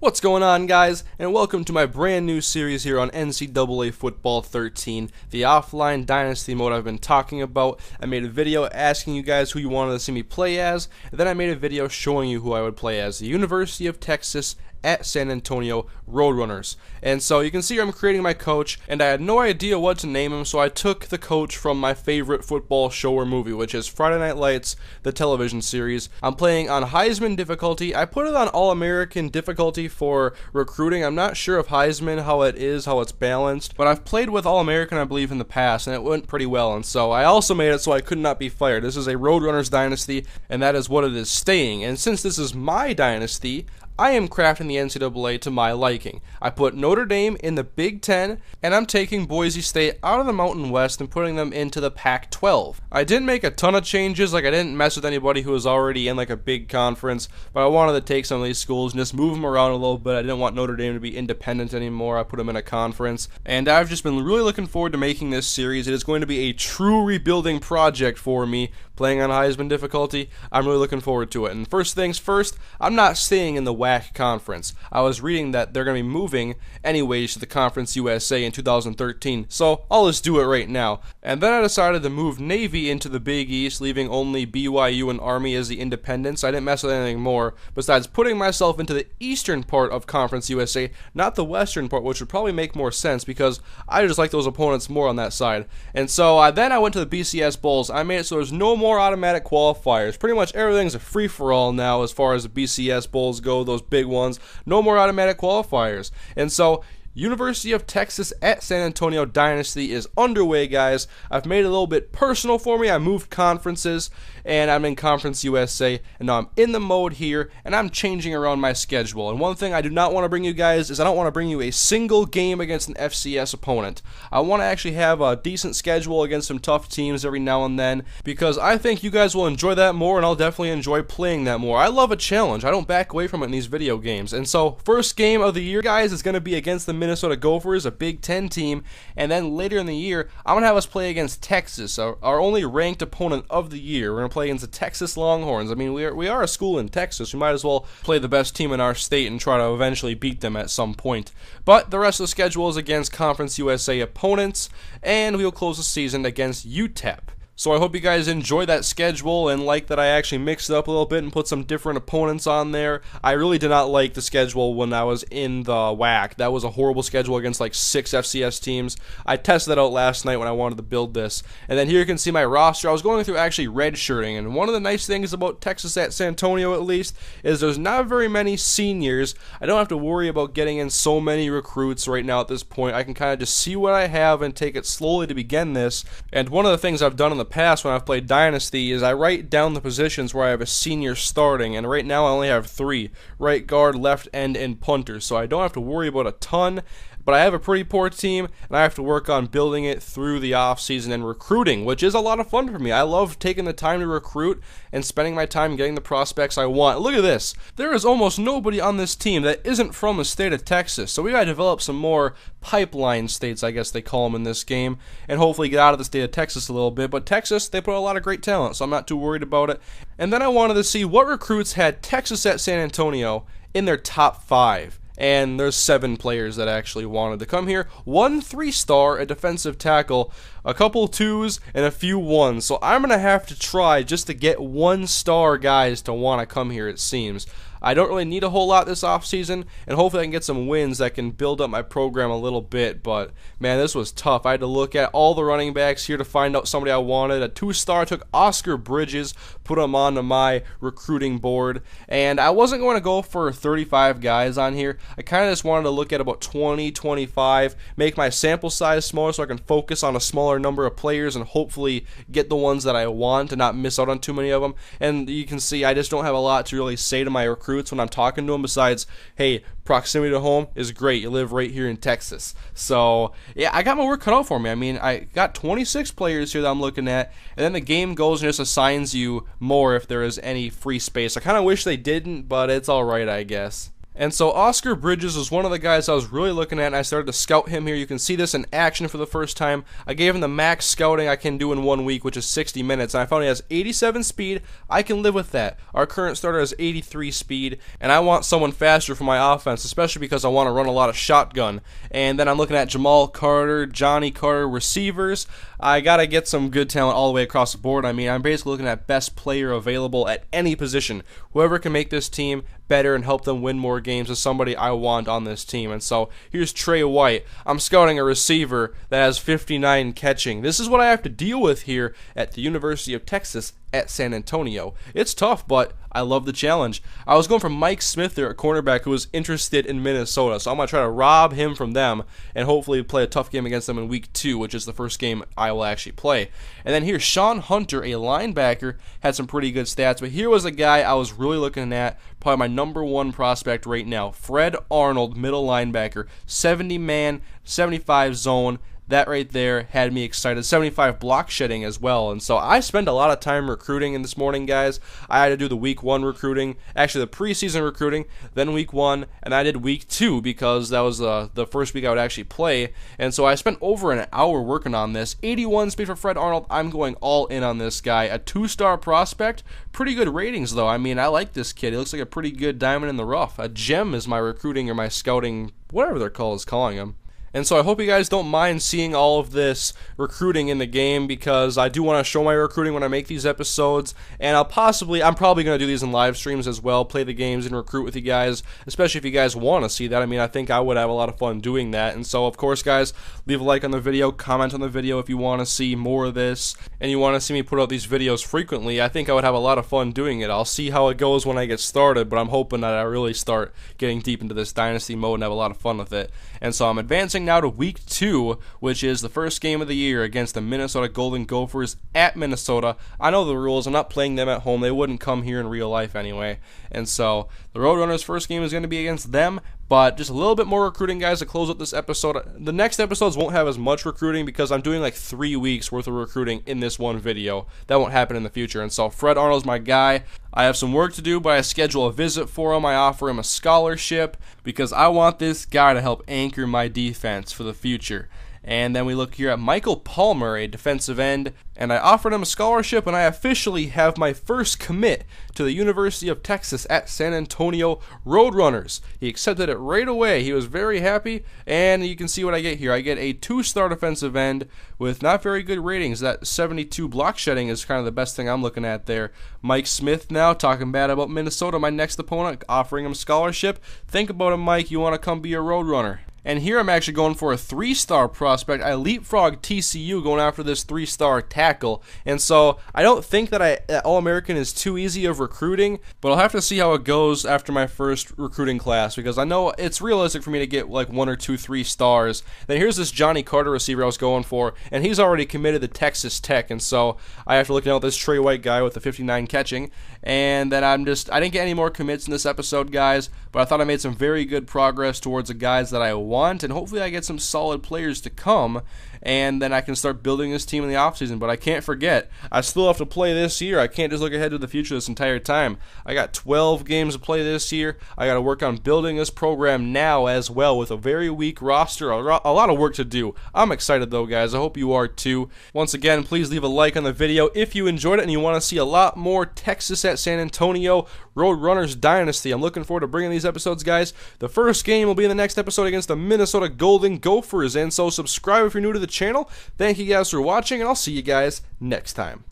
What's going on, guys, and welcome to my brand new series here on NCAA Football 13, the offline Dynasty mode I've been talking about. I made a video asking you guys who you wanted to see me play as, and then I made a video showing you who I would play as, the University of Texas at San Antonio Roadrunners. And so you can see I'm creating my coach, and I had no idea what to name him, so I took the coach from my favorite football show or movie, which is Friday Night Lights, the television series. I'm playing on Heisman difficulty. I put it on All-American difficulty for recruiting. I'm not sure of Heisman, how it's balanced, but I've played with All-American, I believe, in the past, and it went pretty well, and so I also made it so I could not be fired. This is a Roadrunners dynasty, and that is what it is staying. And since this is my dynasty, I am crafting the NCAA to my liking. I put Notre Dame in the Big Ten, and I'm taking Boise State out of the Mountain West and putting them into the Pac-12. I didn't make a ton of changes, like I didn't mess with anybody who was already in like a big conference, but I wanted to take some of these schools and just move them around a little bit. I didn't want Notre Dame to be independent anymore. I put them in a conference, and I've just been really looking forward to making this series. It is going to be a true rebuilding project for me, playing on Heisman difficulty. I'm really looking forward to it. And first things first, I'm not staying in the WAC conference. I was reading that they're going to be moving anyways to the Conference USA in 2013, so I'll just do it right now. And then I decided to move Navy into the Big East, leaving only BYU and Army as the independents. I didn't mess with anything more, besides putting myself into the eastern part of Conference USA, not the western part, which would probably make more sense because I just like those opponents more on that side. And so then I went to the BCS Bowls. I made it so there's no more automatic qualifiers. Pretty much everything's a free-for-all now as far as the BCS Bowls go, those big ones. No more automatic qualifiers. And so University of Texas at San Antonio Dynasty is underway, guys. I've made it a little bit personal for me. I moved conferences, and I'm in Conference USA, and now I'm in the mode here, and I'm changing around my schedule. And one thing I do not want to bring you guys is I don't want to bring you a single game against an FCS opponent. I want to actually have a decent schedule against some tough teams every now and then, because I think you guys will enjoy that more, and I'll definitely enjoy playing that more. I love a challenge. I don't back away from it in these video games. And so, first game of the year, guys, is going to be against the Minnesota Gophers, a Big Ten team, and then later in the year, I'm going to have us play against Texas, our only ranked opponent of the year. We're going to play against the Texas Longhorns. I mean, we are a school in Texas. We might as well play the best team in our state and try to eventually beat them at some point. But the rest of the schedule is against Conference USA opponents, and we will close the season against UTEP. So I hope you guys enjoy that schedule and like that I actually mixed it up a little bit and put some different opponents on there. I really did not like the schedule when I was in the WAC. That was a horrible schedule against like 6 FCS teams. I tested that out last night when I wanted to build this. And then here you can see my roster. I was going through actually redshirting, and one of the nice things about Texas at San Antonio at least is there's not very many seniors. I don't have to worry about getting in so many recruits right now at this point. I can kind of just see what I have and take it slowly to begin this. And one of the things I've done in the past when I've played Dynasty is I write down the positions where I have a senior starting, and right now I only have 3: right guard, left end, and punter, so I don't have to worry about a ton. But I have a pretty poor team, and I have to work on building it through the offseason and recruiting, which is a lot of fun for me. I love taking the time to recruit and spending my time getting the prospects I want. Look at this. There is almost nobody on this team that isn't from the state of Texas, so we got to develop some more pipeline states, I guess they call them in this game, and hopefully get out of the state of Texas a little bit. But Texas, they put a lot of great talent, so I'm not too worried about it. And then I wanted to see what recruits had Texas at San Antonio in their top 5. And there's 7 players that actually wanted to come here. 1 3-star, a defensive tackle, a couple 2s, and a few 1s. So I'm going to have to try just to get 1-star guys to want to come here, it seems. I don't really need a whole lot this offseason, and hopefully I can get some wins that can build up my program a little bit. But, man, this was tough. I had to look at all the running backs here to find out somebody I wanted. A 2-star, took Oscar Bridges, put him onto my recruiting board. And I wasn't going to go for 35 guys on here. I kind of just wanted to look at about 20, 25, make my sample size smaller so I can focus on a smaller number of players and hopefully get the ones that I want and not miss out on too many of them. And you can see I just don't have a lot to really say to my recruits when I'm talking to them besides, hey, proximity to home is great. You live right here in Texas. So, yeah, I got my work cut out for me. I mean, I got 26 players here that I'm looking at, and then the game goes and just assigns you more if there is any free space. I kind of wish they didn't, but it's all right, I guess. And so Oscar Bridges was one of the guys I was really looking at, and I started to scout him here. You can see this in action for the first time. I gave him the max scouting I can do in 1 week, which is 60 minutes, and I found he has 87 speed. I can live with that. Our current starter has 83 speed, and I want someone faster for my offense, especially because I want to run a lot of shotgun. And then I'm looking at Jamal Carter, Johnny Carter, receivers. I got to get some good talent all the way across the board. I mean, I'm basically looking at best player available at any position. Whoever can make this team better and help them win more games is somebody I want on this team. And so here's Trey White. I'm scouting a receiver that has 59 catching. This is what I have to deal with here at the University of Texas at San Antonio. It's tough, but I love the challenge. I was going for Mike Smith there at cornerback, who was interested in Minnesota, so I'm going to try to rob him from them and hopefully play a tough game against them in week 2, which is the first game I will actually play. And then here's Sean Hunter, a linebacker, had some pretty good stats, but here was a guy I was really looking at, probably my number 1 prospect right now, Fred Arnold, middle linebacker, 70-man, 75 zone. That right there had me excited. 75 block shedding as well. And so I spent a lot of time recruiting in this morning, guys. I had to do the week 1 recruiting, actually the preseason recruiting, then week 1, and I did week 2 because that was the first week I would actually play. And so I spent over an hour working on this. 81 speed for Fred Arnold. I'm going all in on this guy. A 2-star prospect. Pretty good ratings, though. I mean, I like this kid. He looks like a pretty good diamond in the rough. A gem is my recruiting or my scouting, whatever they're calling him. And so I hope you guys don't mind seeing all of this recruiting in the game, because I do want to show my recruiting when I make these episodes, and I'm probably going to do these in live streams as well, play the games and recruit with you guys, especially if you guys want to see that. I mean, I think I would have a lot of fun doing that. And so, of course, guys, leave a like on the video, comment on the video if you want to see more of this, and you want to see me put out these videos frequently. I think I would have a lot of fun doing it. I'll see how it goes when I get started, but I'm hoping that I really start getting deep into this Dynasty mode and have a lot of fun with it. And so I'm advancing now to week 2, which is the first game of the year against the Minnesota Golden Gophers at Minnesota. I know the rules. I'm not playing them at home. They wouldn't come here in real life anyway. And so the Roadrunners' first game is going to be against them. But just a little bit more recruiting, guys, to close out this episode. The next episodes won't have as much recruiting because I'm doing like 3 weeks worth of recruiting in this one video. That won't happen in the future. And so Fred Arnold's my guy. I have some work to do, but I schedule a visit for him. I offer him a scholarship because I want this guy to help anchor my defense for the future. And then we look here at Michael Palmer, a defensive end, and I offered him a scholarship, and I officially have my first commit to the University of Texas at San Antonio Roadrunners. He accepted it right away. He was very happy, and you can see what I get here. I get a 2-star defensive end with not very good ratings. That 72 block shedding is kind of the best thing I'm looking at there. Mike Smith now talking bad about Minnesota, my next opponent, offering him a scholarship. Think about it, Mike. You want to come be a Roadrunner. And here I'm actually going for a 3-star prospect. I leapfrogged TCU going after this 3-star tackle. And so I don't think that All-American is too easy of recruiting, but I'll have to see how it goes after my first recruiting class, because I know it's realistic for me to get like 1 or 2 3-stars. Then here's this Johnny Carter receiver I was going for, and he's already committed to Texas Tech, and so I have to look at this Trey White guy with the 59 catching. And then I didn't get any more commits in this episode, guys, but I thought I made some very good progress towards the guys that I want, and hopefully I get some solid players to come, and then I can start building this team in the offseason. But I can't forget, I still have to play this year. I can't just look ahead to the future this entire time. I got 12 games to play this year. I got to work on building this program now as well with a very weak roster, a lot of work to do. I'm excited though, guys. I hope you are too. Once again, please leave a like on the video if you enjoyed it and you want to see a lot more Texas at San Antonio Roadrunners Dynasty. I'm looking forward to bringing these episodes, guys. The first game will be in the next episode against the Minnesota Golden Gophers, and so subscribe if you're new to the channel. Thank you guys for watching, and I'll see you guys next time.